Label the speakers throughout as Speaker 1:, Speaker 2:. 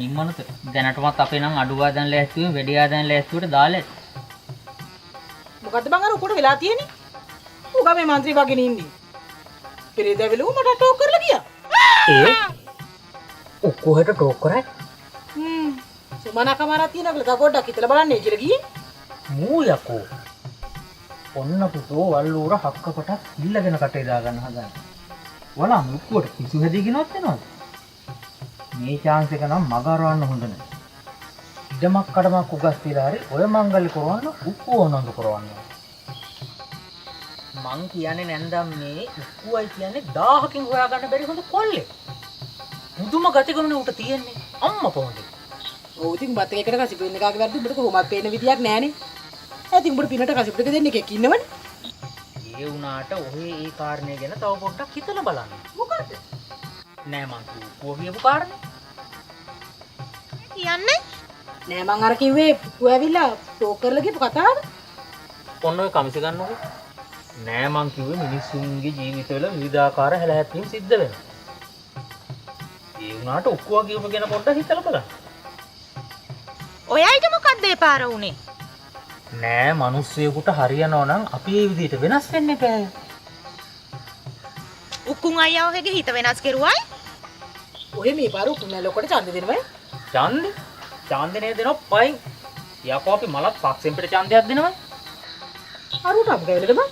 Speaker 1: ඉන්නවද දැනටමත් අපේ නම් අඩු ආදාන ලෑස්තුවේ වැඩි ආදාන ලෑස්තුවට දාලා
Speaker 2: මොකද්ද බං අර උකට වෙලා තියෙන්නේ? ඌ ගමේ മന്ത്രി වගේ ඉන්නේ. පෙරේද වෙලු මට ටෝක් කරලා ගියා.
Speaker 1: ඒ ඔක්කොහෙට ටෝක් කරයි
Speaker 2: සුමනා කමාරා තියෙනකල තව පොඩ්ඩක් හිතලා බලන්නේ කියලා ගියේ.
Speaker 1: මූ යකෝ ඔන්න පුතෝ වල්ලූර හක්කකට ඉල්ලගෙන කටේ දා ගන්න හදන. වලා මුක්කුවට කිසු හැදීගෙනවත් වෙනවද? මේ chance එක නම් මග අරවන්න හොඳ නැහැ. ඉඩමක් කඩමක් උගස් තියලා හරි ඔය මංගල්‍ය කරවන්න උක්කුව උනන්දු කරවන්න. මං කියන්නේ නැන්දම් මේ උක්කුවයි කියන්නේ 1000කින් හොයාගන්න බැරි හොඳ කොල්ලෙක්. මුදුම ගතිගමන උට තියෙන්නේ අම්මා පොහොඳේ.
Speaker 2: ඔව් ඉතින් බත් එකකට කසිපු වෙන එකාගේ වැරදි උඹට කොහොමද පේන විදියක් නැහනේ. ඇතින් උඹට පිනට කසිපු දෙක දෙන්න එකක් ඉන්නවනේ.
Speaker 1: ඒ වුණාට ඔහේ ඒ කාරණේ ගැන තව පොඩ්ඩක් හිතලා බලන්න.
Speaker 2: මොකද?
Speaker 1: නෑ මං කිව්ව කියපු කාරණේ.
Speaker 2: කියන්නේ? නෑ මං අර කිව්වේ පුතු ඇවිල්ලා ටෝක් කරලා ගිහපු කතාව.
Speaker 1: ඔන්න ඔය කමිස ගන්නකො. නෑ මං කිව්වේ මිනිස්සුන්ගේ ජීවිතවල විවිධාකාර හැලහැප්පීම් සිද්ධ වෙනවා. ඒ වුණාට ඔක්කොම කියපු ගැන පොඩ්ඩක් හිතලා බලන්න.
Speaker 3: ඔයයිට මොකක්ද ඒ පාර උනේ?
Speaker 1: නෑ මිනිස්සෙකුට හරියනවා නම් අපි මේ විදිහට වෙනස් වෙන්න එපා.
Speaker 3: උකුන් අයියා ඔහෙගේ හිත වෙනස් කෙරුවයි?
Speaker 2: ඔහෙ මේ පාර උකුන් ලොකට ඡන්ද දෙනවා.
Speaker 1: ඡන්දේ? ඡන්දේ දෙනවා පයින්. යකෝ අපි මලත් පක්ෂෙන් පිට ඡන්දයක් දෙනවා.
Speaker 2: අරුට අප ගෑවිලද බං?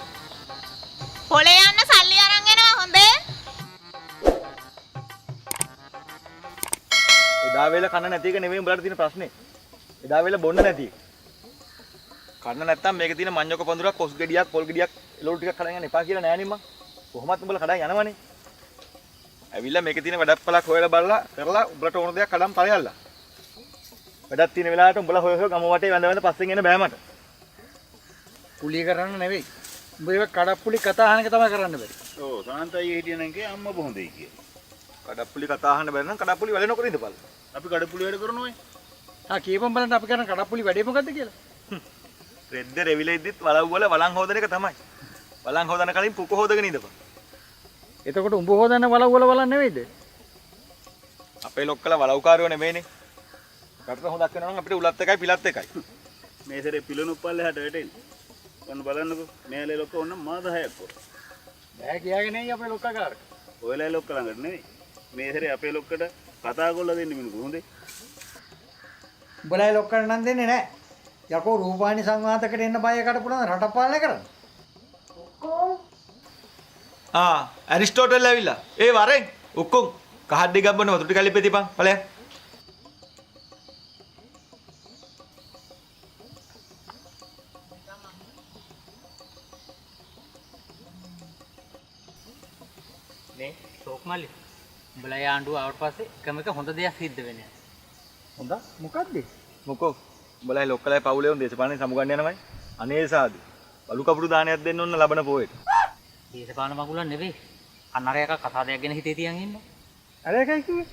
Speaker 3: පොලේ යන්න සල්ලි අරන් එනවා හොඳේ.
Speaker 4: එදා වේල කන්න නැති එක නෙවෙයි උඹලට තියෙන ප්‍රශ්නේ. එදා වේල බොන්න නැති එක. කන්න නැත්තම් මේකේ තියෙන මඤ්ඤොක පඳුරක් කොස් ගෙඩියක් පොල් ගෙඩියක් එළවලු ටිකක් කඩන් යන්න එපා කියලා නෑනේ මං. කොහොමත් උඹලා කඩන් යනවනේ. ඇවිල්ලා මේකේ තියෙන වැඩපලක් හොයලා බලලා කරලා උඹලට ඕන දෙයක් කඩන් පරියල්ලා. වැඩක් තියෙන වෙලාවට උඹලා හොය හොය ගම වටේ වැඳ වැඳ පස්සෙන් එන්න බෑ මට.
Speaker 5: පුලිය කරන්න නෙවෙයි. උඹ ඒක කඩප්පුලි කතා අහන එක තමයි කරන්න බෑ.
Speaker 4: ඔව් සාන්තයි හිටියනම් කිය අම්මා බොහොඳයි කිය. කඩප්පුලි කතා අහන්න බැරි නම් කඩප්පුලි වැඩ නොකර ඉඳපළ. අපි කඩප්පුලි වැඩ කරනෝයි.
Speaker 5: ආ කියපම් බලන්න අපි කරන කඩප්පුලි වැඩේ මොකද්ද කියලා.
Speaker 4: රෙද්ද රෙවිල ඉද්දිත් වලව් වල වලං හොදන එක තමයි. වලං හොදන කලින් පුක හොදගෙන ඉඳපන්.
Speaker 5: එතකොට උඹ හොදන්න වලව් වල බලන්න නෙවෙයිද?
Speaker 4: අපේ ලොක්කලා වලව්කාරයෝ නෙමෙයිනේ. රටට හොදක් වෙනවා නම් අපිට උලත් එකයි පිලත් එකයි.
Speaker 6: මේ සැරේ පිලුණු පල්ලෙහාට වැටෙන්නේ. ඔන්න බලන්නකෝ මේලේ ලොක්ක ඔන්න මාස 6ක් කො.
Speaker 5: බෑ කියාගෙන නෙයි අපේ ලොක්කා කාර.
Speaker 6: ඔයලා ලොක්ක ළඟට නෙවෙයි. මේ සැරේ අපේ ලොක්කට කතා කරලා දෙන්න මිනිස්සු හොඳේ.
Speaker 5: උඹලා ලොක්කට නම් දෙන්නේ නැහැ. යකෝ රූපානි සංවාදකට එන්න බය කඩපුණා රට පාලනය කරන්න.
Speaker 4: ඇරිස්ටෝටල් ඇවිල්ලා. ඒ වරෙන් උක්කුම් කහඩ්ඩි ගබ්බන වතුර ටික ලිපේ තියපන්. ඵලයක්.
Speaker 1: නේ ෂෝක්මලි. උඹලා ආණ්ඩුව ආවට පස්සේ එකම එක හොඳ දෙයක් සිද්ධ වෙන්නේ.
Speaker 5: හොඳ මොකද්ද?
Speaker 4: මොකෝ උඹලා ලොක්කලා පවුලේ උන් දේශපාලනේ සමුගන්න යනවයි. අනේ සාදු. බලු කපුරු දානයක් දෙන්න ඕන ලබන පොයේ.
Speaker 1: දේශපාලන මගුලන් නෙවෙයි. අන්නරයක කතා දෙයක් ගැන හිතේ තියන් ඉන්නවා.
Speaker 5: අර එකයි කිව්වේ.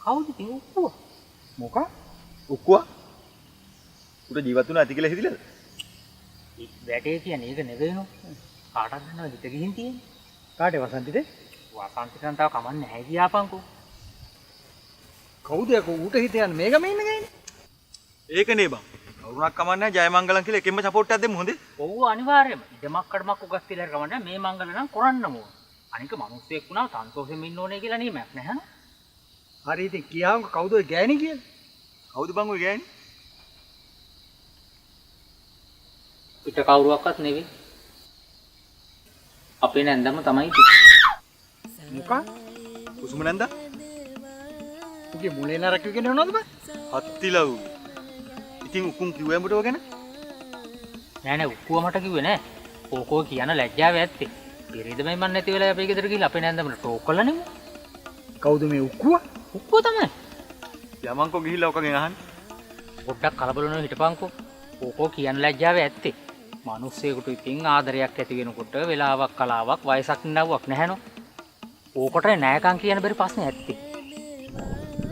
Speaker 1: කවුද කිව්ව උක්කුව?
Speaker 5: මොකක්?
Speaker 4: උක්කුවා. උට ජීවත් වුණා ඇති කියලා හිතිලද?
Speaker 1: වැටේ කියන්නේ ඒක නෙවෙයිනෝ. කාටද දන්නවද හිත ගිහින් තියෙන්නේ?
Speaker 5: කාටේ වසන්තිද?
Speaker 1: වාසන්තිකන් තාව කමන්නේ නැහැ කියාපන්කෝ.
Speaker 5: කවුද යකෝ ඌට හිත යන්නේ මේක මේ ඉන්න ගෑනේ?
Speaker 4: ඒකනේ බං. කවුරුණක් කමන්නේ ජයමංගලම් කියලා එකෙන්ම සපෝට් එකක් දෙමු හොඳේ.
Speaker 1: ඔව් අනිවාර්යයෙන්ම. ඉඩමක් කඩමක් උගස් කියලා කමන්නේ මේ මංගල නම් කරන්නම ඕන. අනික මිනිස්සෙක් වුණා සන්තෝෂෙන් ඉන්න ඕනේ කියලා නියමයක් නැහැ නේද?
Speaker 5: හරි ඉතින් කියාවක කවුද ඔය ගෑණි කියන්නේ?
Speaker 4: කවුද බං ඔය ගෑණි?
Speaker 1: පිට කවුරුවක්වත් නෙවෙයි. අපේ නැන්දම තමයි.
Speaker 5: මොකක්?
Speaker 4: කුසුම නැන්දා?
Speaker 5: උගේ මුලේ නරක කියන්නේ මොනවද බං?
Speaker 4: හත්තිලව්. ඉතින් උකුම් කිව්වේ උඹට ඔය ගැන?
Speaker 1: නෑ නෑ උක්කුව මට කිව්වේ නෑ. ඕකෝ කියන ලැජ්ජාව ඇත්තේ. පෙරේදමයි මන් නැති වෙලාව අපේ ගෙදර ගිහලා අපේ නැන්දමට ටෝක් කළා නෙමෙයි.
Speaker 5: කවුද මේ උක්කුව?
Speaker 1: උක්කුව තමයි.
Speaker 4: යමන්කෝ ගිහිල්ලා ඔකගෙන් අහන්න.
Speaker 1: පොඩ්ඩක් කලබල වෙනවා හිටපන්කෝ. ඕකෝ කියන ලැජ්ජාව ඇත්තේ. මිනිස්සෙකුට ඉතින් ආදරයක් ඇති වෙනකොට වෙලාවක් කලාවක් වයසක් නෑවක් නැහැනෝ. ඕකට නෑකම් කියන බැරි ප්‍රශ්නේ ඇත්තේ.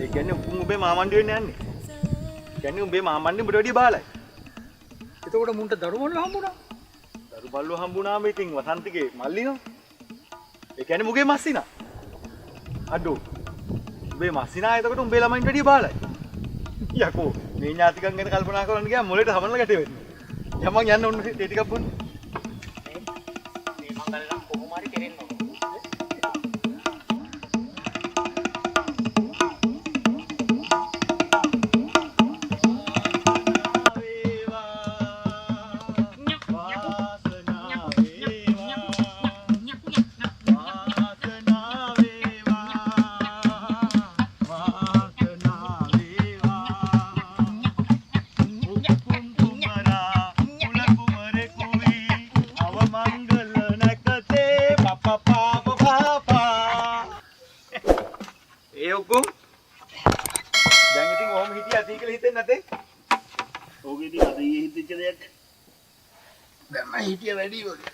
Speaker 4: ඒ කියන්නේ උකුම් උඹේ මාමණ්ඩි වෙන්න යන්නේ. කියන්නේ උඹේ මාමණ්ඩි උඹට වැඩිය බාලයි.
Speaker 5: එතකොට මුන්ට දරුවන්ලා හම්බුණා.
Speaker 4: දරු බල්ලෝ හම්බුණාම ඉතින් වසන්තිගේ මල්ලිනෝ. ඒ කියන්නේ මුගේ මස්සිනා. අඩෝ. උඹේ මස්සිනා එතකොට උඹේ ළමයින්ට වැඩිය බාලයි. යකෝ මේ ඥාතිකම් ගැන කල්පනා කරන්න ගියා මොලේට හමනල ගැටේ වෙන්නේ. යමන් යන්න ඕන තේ ටිකක් බොන්න.
Speaker 1: මේ මං ගලනම් කොහොම හරි කෙරෙන්න ඕන.
Speaker 4: ඒ ඔක්කොම දැන් ඉතින් ඔහොම හිටියා ඇති කියලා හිතෙන්නේ නැතේ.
Speaker 6: ඕක ඉතින් අද ඊයේ හිතෙච්ච දෙයක්.
Speaker 5: දැන් මම හිටිය වැඩි වගේ.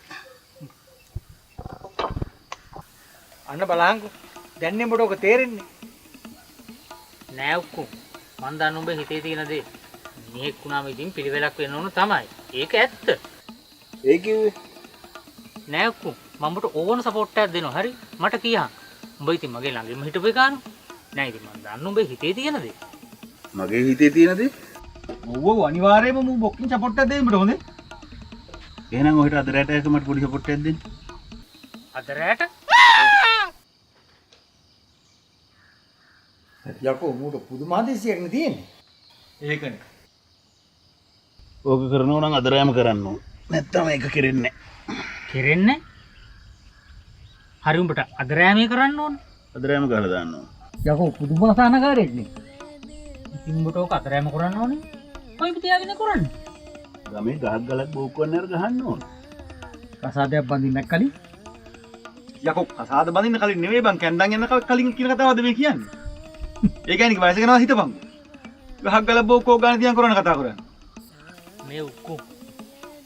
Speaker 1: අන්න බලහන්කෝ. දැන් නේ ඔබට ඔක තේරෙන්නේ. නෑ උක්කු. මං දන්න උඹ හිතේ තියෙන දේ. මිනිහෙක් වුණාම ඉතින් පිළිවෙලක් වෙන්න ඕන තමයි. ඒක ඇත්ත.
Speaker 6: ඒ කිව්වේ
Speaker 1: නෑ උක්කු. මම ඔබට ඕන සපෝට් එකක් දෙනවා. හරි? මට කියහන්. උඹ ඉතින් මගේ ළඟින්ම හිටපු එකානේ. නෑ ඉතින් මං දන්න උඹ හිතේ තියෙන දේ.
Speaker 6: මගේ හිතේ තියෙන දේ.
Speaker 4: ඔව් අනිවාර්යයෙන්ම මම බොක්කින් සපෝට් එකක් දෙන්න හොඳේ.
Speaker 6: එහෙනම් ඔහෙට අද රැට එක මට පොඩි සපෝට් එකක් දෙන්න.
Speaker 1: අද රැට
Speaker 5: යකෝ මූට පුදුම ආදේශයක් නේ තියෙන්නේ.
Speaker 4: ඒකනේ.
Speaker 6: ඕක කරනවා නම් අද රැම කරන්න ඕන. නැත්තම් ඒක කෙරෙන්නේ
Speaker 1: කෙරෙන්නේ? හරි උඹට අද රෑමේ කරන්න ඕන.
Speaker 6: නැහැ. අද රැම ගහලා දාන්න ඕන.
Speaker 1: යකෝ පුදුම අසහනකාරයෙක් නේ. ඉතින් උඹට ඔක අද රෑම කරන්න ඕනේ. කොයි පිටියාගෙන කරන්නේ?
Speaker 6: ගමේ ගහක් ගලක් බෝක්කුවන් අර ගහන්න ඕන.
Speaker 5: කසාදයක් බඳින්නක් කලින්
Speaker 4: යකෝ කසාද බඳින්න කලින් නෙවෙයි බං කැන්ඩන් යන කලින් කියන කතාවද මේ කියන්නේ. ඒ කියන්නේ වයස කෙනා හිතපන්. ගහක් ගල බෝකෝ ගාන තියන් කරන කතා කරන්නේ.
Speaker 1: මේ උක්කු.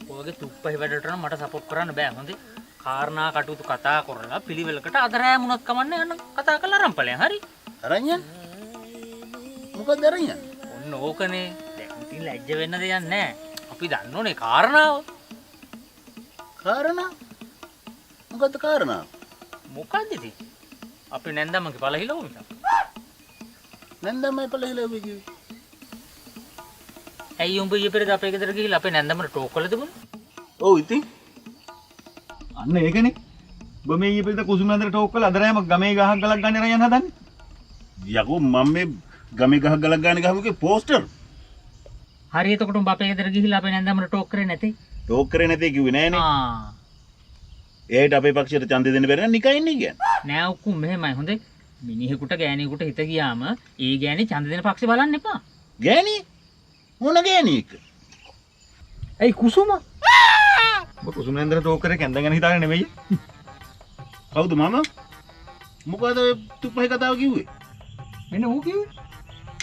Speaker 1: ඔයගේ තුප්පහි වැඩට නම් මට සපෝට් කරන්න බෑ හොඳේ. කාරණා කටයුතු කතා කරලා පිළිවෙලකට අද රෑම උනත් කමන්නේ යන්න කතා කරලා අරන්පලයන් හරි.
Speaker 6: අරන් යන්න. මොකද අරන් යන්න?
Speaker 1: ඔන්න ඕකනේ. දැන් ඉතින් ලැජ්ජ වෙන්න දෙයක් නැහැ. අපි දන්න ඕනේ කාරණාව.
Speaker 6: කාරණා? මොකද්ද කාරණා?
Speaker 1: මොකද්ද ඉතින්? අපි නැන්දමගේ පළහිලව මිසක්.
Speaker 6: නැන්දමයි පළහිලා වෙ කිව්වේ.
Speaker 1: ඇයි උඹ ඊයේ පෙරේද අපේ ගෙදර ගිහිල්ලා අපේ නැන්දමට ටෝක් කළද බුණ?
Speaker 6: ඔව් ඉතින්
Speaker 4: අන්න ඒකනේ. ඔබ මේ ඊයේ පෙරේද කුසුම ඇඳලා ටෝක් කරලා අද රෑම ගමේ ගහක් ගලක් ගන්න යන හදන්නේ.
Speaker 6: යකෝ මම මේ ගමේ ගහක් ගලක් ගන්න ගහමුකේ පෝස්ටර්.
Speaker 1: හරි එතකොට උඹ අපේ ගෙදර ගිහිල්ලා අපේ නැන්දමට ටෝක් කරේ නැතේ?
Speaker 6: ටෝක් කරේ නැතේ කිව්වේ නෑනේ.
Speaker 1: ආ
Speaker 6: එයාට අපේ පක්ෂයට ඡන්දෙ දෙන්න බැරි නම් නිකන් ඉන්නේ කියන්නේ.
Speaker 1: නෑ උක්කු මෙහෙමයි හොඳේ. මිනිහෙකුට ගෑණියෙකුට හිත ගියාම ඒ ගෑණි ඡන්ද දෙන පක්ෂේ බලන්න එපා.
Speaker 6: ගෑණි? මොන ගෑණියෙක්?
Speaker 5: ඇයි කුසුම?
Speaker 4: ඔබ කුසුම ඇඳලා ටෝක් කරේ කැන්ඩන් ගැන හිතාගෙන නෙවෙයි.
Speaker 6: කවුද මම? මොකද ඔය තුප්පහේ කතාව කිව්වේ?
Speaker 5: මෙන්න ඌ කිව්වේ.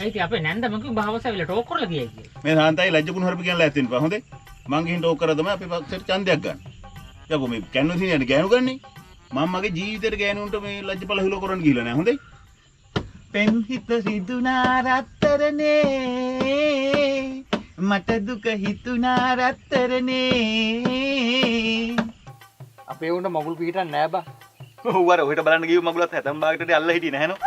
Speaker 1: ඒ ඉතින් අපේ නැන්දමගේ බහවසවිල ටෝක් කරලා ගියයි කියලා.
Speaker 6: මේ සාන්තයි ලැජ්ජකුණ හරප කියන්න ලෑස්ති වෙන්න හොඳේ. මං ගිහින් ටෝක් කරලා තමයි අපේ පක්ෂයට ඡන්දයක් ගන්න. යකෝ මේ කැන්වස් ඉන්නේ ගෑනු ගන්නේ. මම මගේ ජීවිතේට ගෑනුන්ට මේ ලැජ්ජපල හිලෝ කරන්න ගිහලා නෑ හොඳේ.
Speaker 4: පෙන් හිත සිදුනා රත්තරනේ මට දුක හිතුනා රත්තරනේ.
Speaker 5: අපේ උන්ට මගුල් පිටින් නෑ බා.
Speaker 4: ඔව් අර ඔහෙට බලන්න ගිහුව මගුලත් හැතම් භාගයටදී අල්ල හිටියේ නැහැ නෝ.